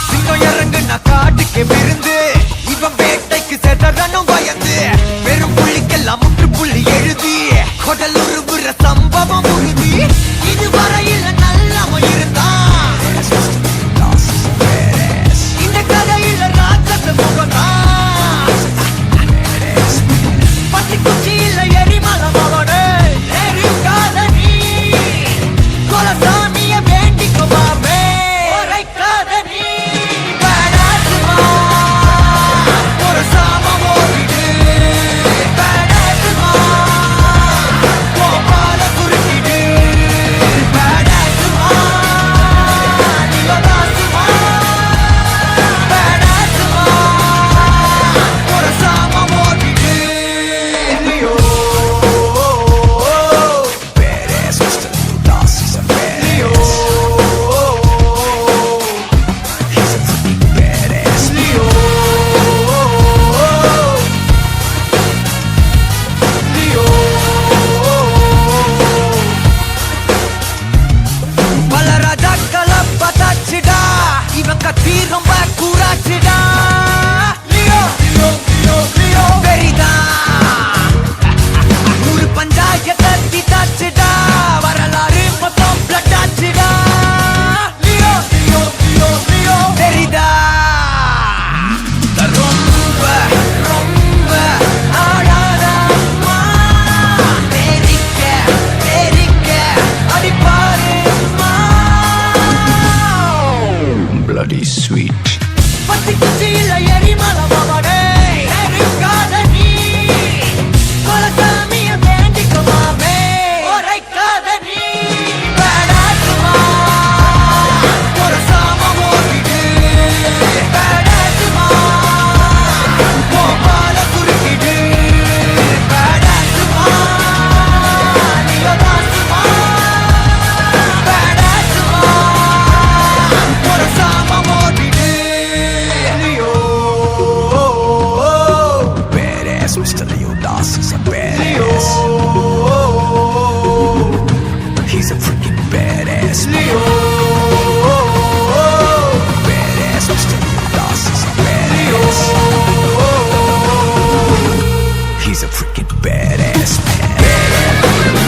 சிங்கம் இறங்குனா காட்டுக்கே விருந்து இவன் வேட்டைக்கு செதறனும் பயந்து வெறும் புள்ளிக்கெல்லாம் முற்றுப்புள்ளி எழுதி கொடல் உருவுற சம்பவம் உறுதி இதுவரையில் நல்லவன் இருந்தான் இந்த கதையில ராட்சச முகம்தான் பத்தி குச்சியில எரிமலம் அவனே எரிக்காத நீ கொலசாமிய வேண்டிக்குமாமே உரைக்காத நீ பேடாசுமா ஒரு சாமம் ஓடிடு பேடாசுமா கோபால குறுக்கிடு பேடாசுமா நிலதாசுமா பேடாசுமா ஒரு சாமம் ஓடிடு Leo badass Mr. Leo Das is a badass Leo he's a freaking badass Leo Leo பல ராஜாக்களை பார்த்தாச்சுடா இவன் கத்தி ரொம்ப கூறாச்சுடா லியோ லியோ லியோ லியோ வெறிதான் ஒரு பஞ்சாயத்தை தீத்தாச்சுடா வரலாறு மொத்தம் பிளட் ஆச்சுடா லியோ லியோ லியோ லியோ வெறிதா ரொம்ப ரொம்ப ஆடாதம்மா தெரிக்க தெரிக்க அடிப்பாருமா bloody sweet பத்தி குச்சியில எரிமலம் அவனே எரிக்காத நீ கொலசாமிய வேண்டிக்குமாமே உரைக்காத நீ பேடாசுமா ஒரு சாமம் ஓடிடு பேடாசுமா கோபால குறுக்கிடு பேடாசுமா நிலதாசுமா பேடாசுமா ஒரு சாமம் ஓடிடு Leo badass Mr. Leo Das is a badass he's a freaking badass Leo badass Mr. Leo Das is a badass he's a freaking badass man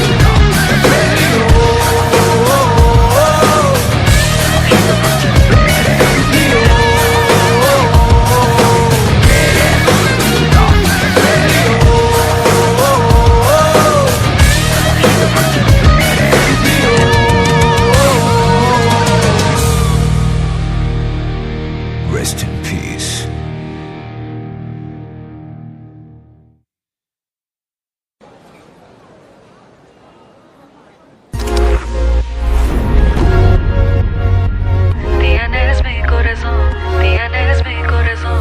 rest in peace Tienes mi corazón, tienes mi corazón.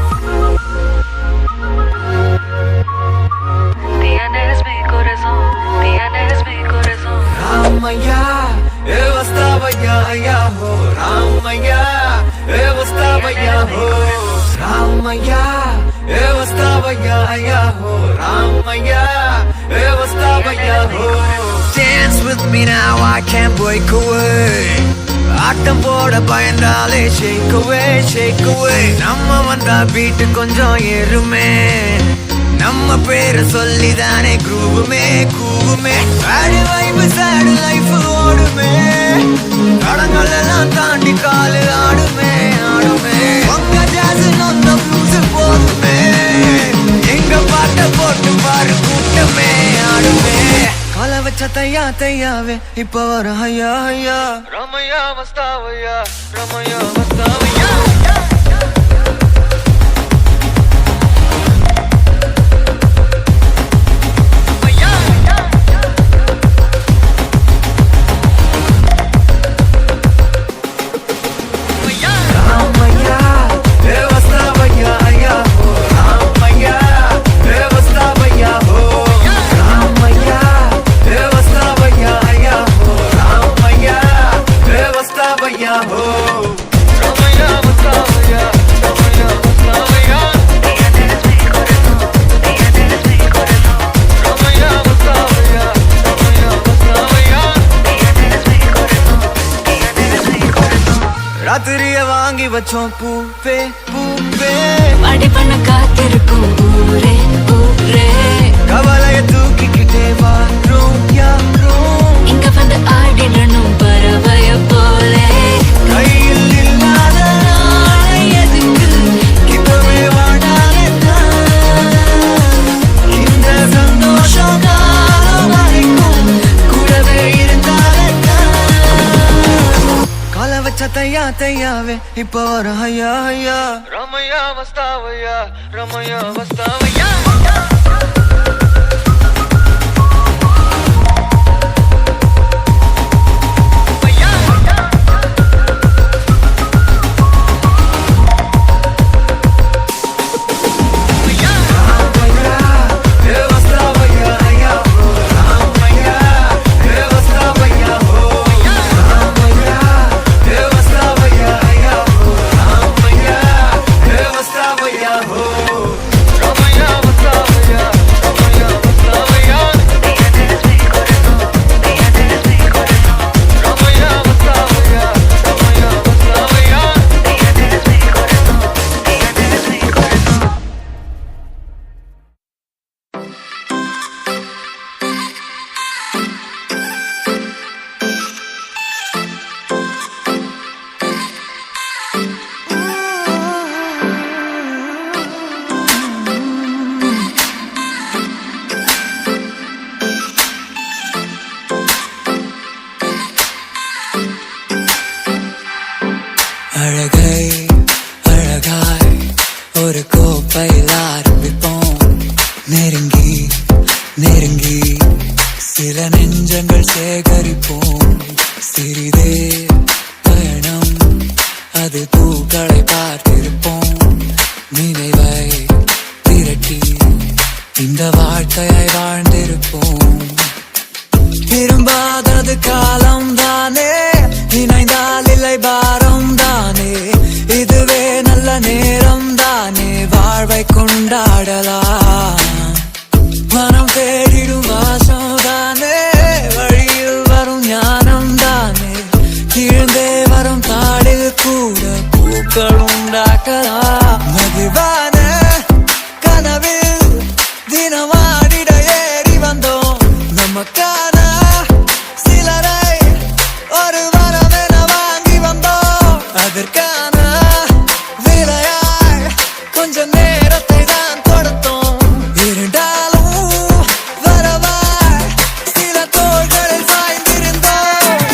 Tienes mi corazón, tienes mi corazón. Ramaya, Evastava ya ho Ramaya, Evastava ya ho Ramaya, Evastava ya ho Ramaya, Evastava ya ho Dance with me now, I can't break away ஆட்டம் போட பயந்தாலே shake away, shake away நம்ம வந்தா beat கொஞ்சம் ஏறுமே நம்ம பேரை சொல்லிதானே கூவுமே கூவுமே சாடு வைப்பு சாடு life ஓடுமே தடங்கள் எல்லாம் தாண்டி காலு ஆடுமே ஆடுமே உங்க ஜாஸ் நொந்த ப்ளூஸ் போதுமே எங்க பாட்ட போட்டு பாரு கூட்டமே ஆடுமே கால வச்ச தையா தையாவே இப்ப வர ஐயா ஐயா ரமையா மஸ்தாவையா ரமையா மஸ்தாவையா Ramaya, ராத்திரிய வாங்கி வச்சோம் பூவே பூவே பாடி பண்ண காத்திருக்கும் ஊரே ஊரே கவலைய தூக்கிக்கிட்டே வாரோம் யாரோம் இங்க வந்து ஆடிடணும் பறவைய போலே கையில் இல்லாத நாளை எதுக்கு இப்பவே வாடாதே இந்த சந்தோஷம் காலம் வரைக்கும் கூடவே இருந்தாலே கால வச்ச தையா தையாவே இப்போ வர ஐயா ஐயா ரமையா வஸ்தாவையா ரமையா வஸ்தாவையா அழகை அழகாய் ஒரு கோப்பையில் ஆரம்பிப்போம் நெருங்கி நெருங்கி சில நெஞ்சங்கள் சேகரிப்போம் சிறிதே பயணம் அது பூக்களை பார்த்திருப்போம் நினைவை திரட்டி இந்த வாழ்க்கையை வாழ்ந்திருப்போம் திரும்பாதது காலம் தானே நினைந்தால் இல்லை பாரம் தானே இதுவே நல்ல நேரம் தானே வாழ்வை கொண்டாடலாம் மனம் தேடிடும் வாசம் தானே வழியில் வரும் ஞானம் தானே கீழ்ந்தே வரும் தாளில் கூட பூக்கள் உண்டாக்கலாம் மகிழ்வான கனவில் தினமாடிட ஏறி வந்தோம் நமக்கான சிலரை ஒரு வரமென வாங்கி வந்தோம் அதற்கான விலையாய் கொஞ்ச நேரத்தை தான் கொடுத்தோம் இருந்தாலும் வரவாய் சில தோள்களில் சாய்ந்திருந்தோம்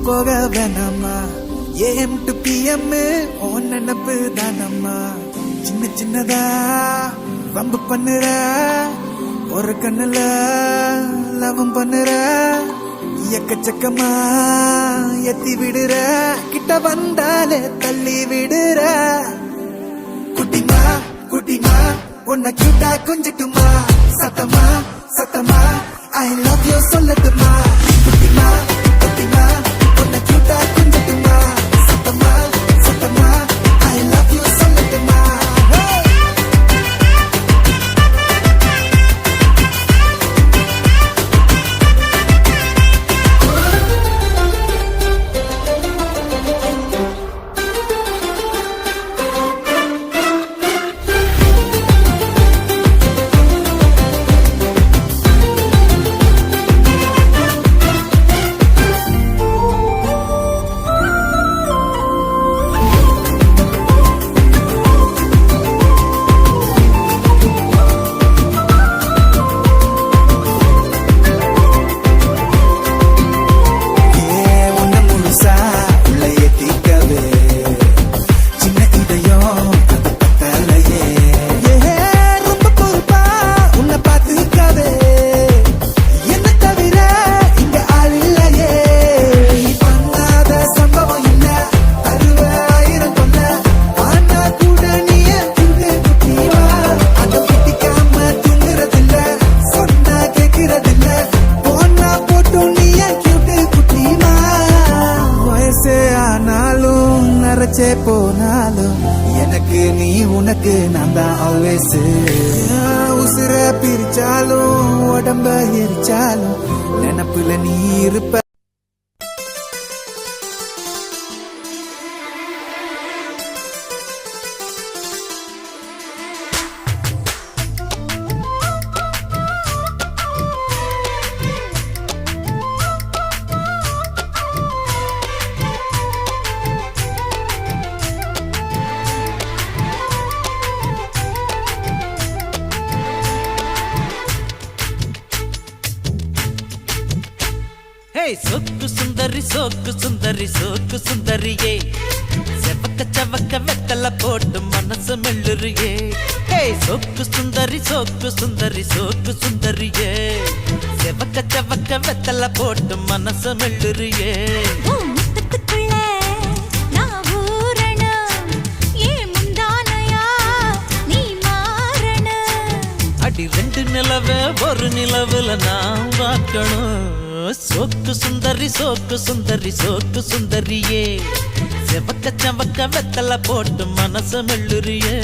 போக வேணாமா AM to PM ஓ நினப்பு தானம்மா சின்ன சின்னதா வம்பு பண்ணுற ஒரு கண்ணுல லவம் பண்ணுற எக்கச்சக்கமா எத்தி விடுற கிட்ட வந்தாலே தள்ளி விடுற குட்டிமா குட்டிமா உன்னை கிட்டா கொஞ்சிட்டுமா சத்தமா சத்தமா I love you சொல்லட்டுமா குட்டிமா குட்டிமா உன்னை கிட்டா கொஞ்சிட்டுமா சத்தமா சத்தமா I love you சொல்லட்டுமா போனாலும் எனக்கு நீ உனக்கு நான் தான் ஆல்வேஸ் உசுர பிரிச்சாலும் உடம்ப எரிச்சாலும் நினப்புல நீ இருப்ப சொக்கு சுந்தரி சோக்கு சுந்தரி சோக்கு சுந்தரியே செவக்க செவக்க வெத்தல போட்டு மனசு மெல்லுறியே சொக்கு சுந்தரி சோக்கு சுந்தரி சோக்கு சுந்தரியே செவக்க செவக்க வெத்தல போட்டு மனசு மெல்லுறியே அடி ரெண்டு நிலவே ஒரு நிலவுல நான் பார்க்கணும் சோக்கு சுந்தரி சோக்கு சுந்தரி சோக்கு சுந்தரியே செவக்க செவக்க வெத்தல போட்டு மனசு மெல்லுறியே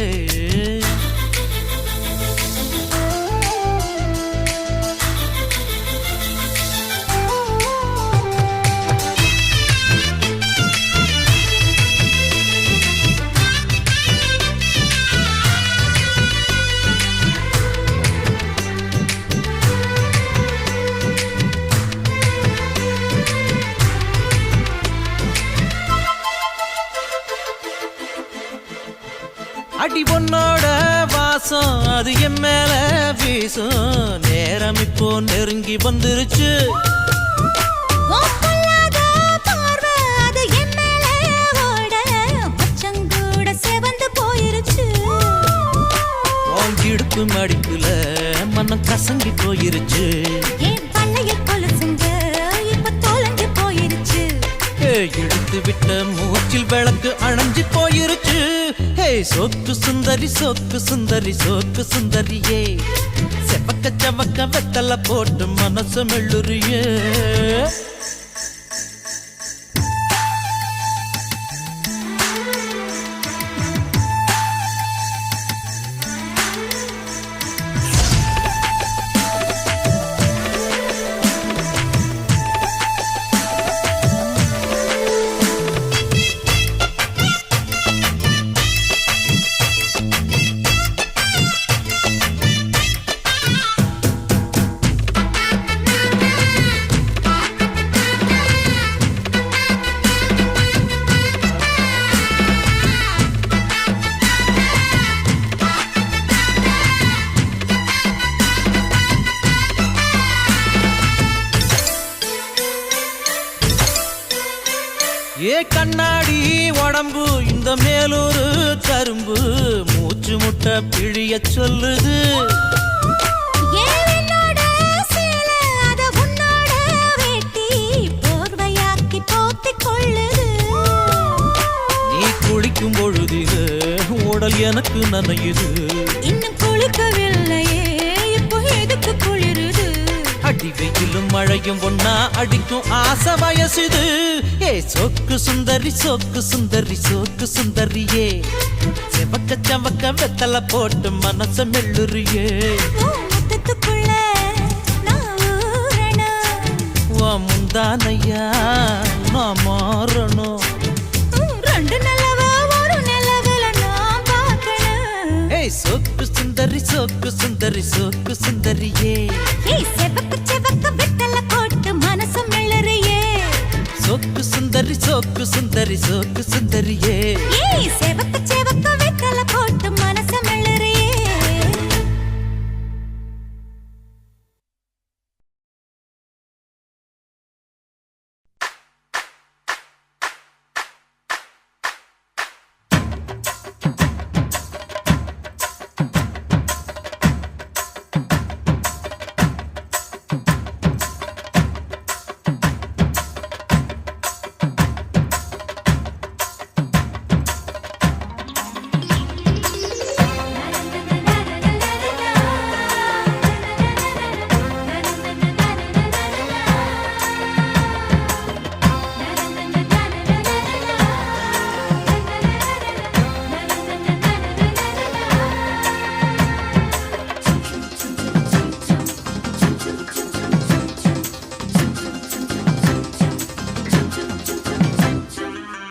அடி பொன்னோட வாசம் அது என் மேல வீசும் நேரம் இப்போ நெருங்கி வந்துருச்சு இடுப்பு மடிப்புல மனம் கசங்கி போயிருச்சு எடுத்து விட்ட மூச்சில் விளக்கு அணைஞ்சு போயிருச்சு சோக்கு சுந்தரி சோக்கு சுந்தரி சோக்கு சுந்தரியே செவக்க செவக்க வெத்தல போட்டு மனசு மெல்லுறியே கண்ணாடி உடம்பு இந்த மேலூரு கரும்பு மூச்சு முட்டை பிழிய சொல்லுது நீ குளிக்கும் பொழுதிலே உடல் எனக்கு நனையுது இன்னும் குளிக்கவில்லையே இப்போ எதுக்கு குளிருது அடி வெயிலும் மழையும் ஒன்னா அடிக்கும் ஆசை வயசுது ஏ சோக்கு சுந்தரி சோக்கு சுந்தரி சோக்கு சுந்தரியே செவக்க செவக்க வெத்தல போட்டு மனச மெல்லுறியே முத்தத்துக்குள்ள நான் ஊறணும் வா முந்தானையா நான் மாறணும் ரெண்டு நிலவா ஒரு நிலவுல நான் பார்க்கணும் ஏய் சோக்கு சுந்தரி சோக்கு சுந்தரி சோக்கு சுந்தரியே ஏய் செவக்க செவக்க வெத்தல போட்டு மனச மெல்லுறியே சோக்கு சுந்தரி சோக்கு சுந்தரி சோக்கு சுந்தரியே ஏய் செவக்க செவக்க வெத்தல போட்டு மனச மெல்லுறியே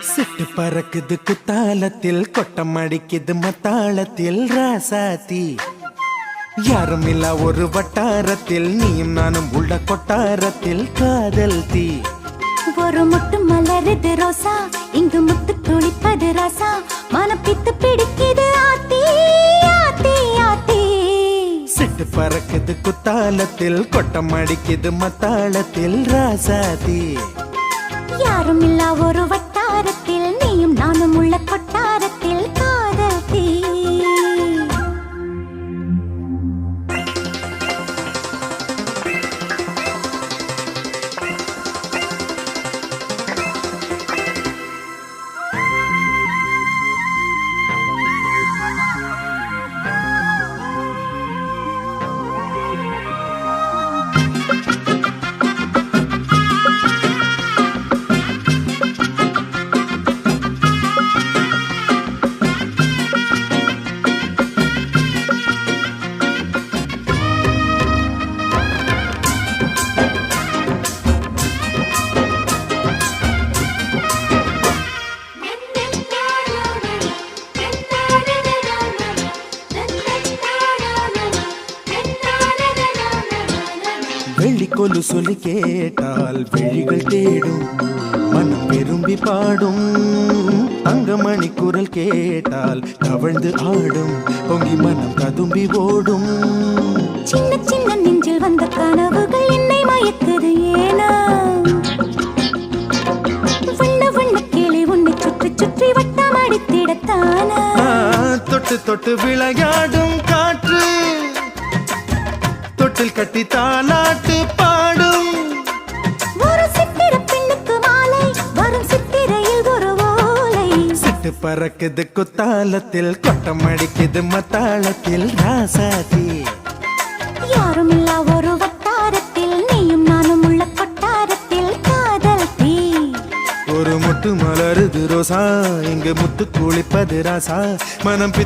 சிட்டு பறக்குது குத்தாலத்தில் கொட்டம் அடிக்குது மத்தாளத்தில் ராசாத்தி யாரும் இல்ல ஒரு வட்டாரத்தில் நீயும் நானும் உள்ள கொட்டாரத்தில் காதல் தீ ஒரு முட்டு மலருது ரோசா இங்கு முத்து துளிப்பது ராசா மனப்பித்து பிடிக்குது ஆத்தி ஆத்தி ஆத்தி சிட்டு பறக்குது குத்தாலத்தில் கொட்டம் அடிக்குது மத்தாளத்தில் ராசாத்தி யாரும் இல்லா ஒரு வட்டாரத்தில் நீயும் நானும் உள்ள கொட்டாரத்தில் காதல் தீ வெள்ளிக்கொலு சொல்லி கேட்டால் விழிகள் தேடும் மனம் விரும்பி பாடும் தங்கமணி குரல் கேட்டால் கவழ்ந்து ஆடும் பொங்கி மனம் கதும்பி ஓடும் சின்ன சின்ன நெஞ்சில் வந்த கனவுகள் என்னை மயக்குது ஏனா வண்ண வண்ண கிளி உன்னை சுற்றி சுற்றி வட்டம் அடித்திடத்தானா தொட்டு தொட்டு விளையாடும் காற்று தொட்டில் கட்டி தாலாட்டு பாடும் ஒரு சித்திர பெண்ணுக்கு மாலை வரும் சித்திரையில் ஒரு ஓலை சிட்டு பறக்குது குத்தாலத்தில் கொட்டம் அடிக்குது மத்தாளத்தில் ராசாதி யாரும் இல்லா ஒரு வட்டாரத்தில் நீயும் நானும் உள்ள கொட்டாரத்தில் காதல் தீ ஒரு முட்டு மலருது ரோசா இங்கு முத்து குளிப்பது ராசா மனம் பித்து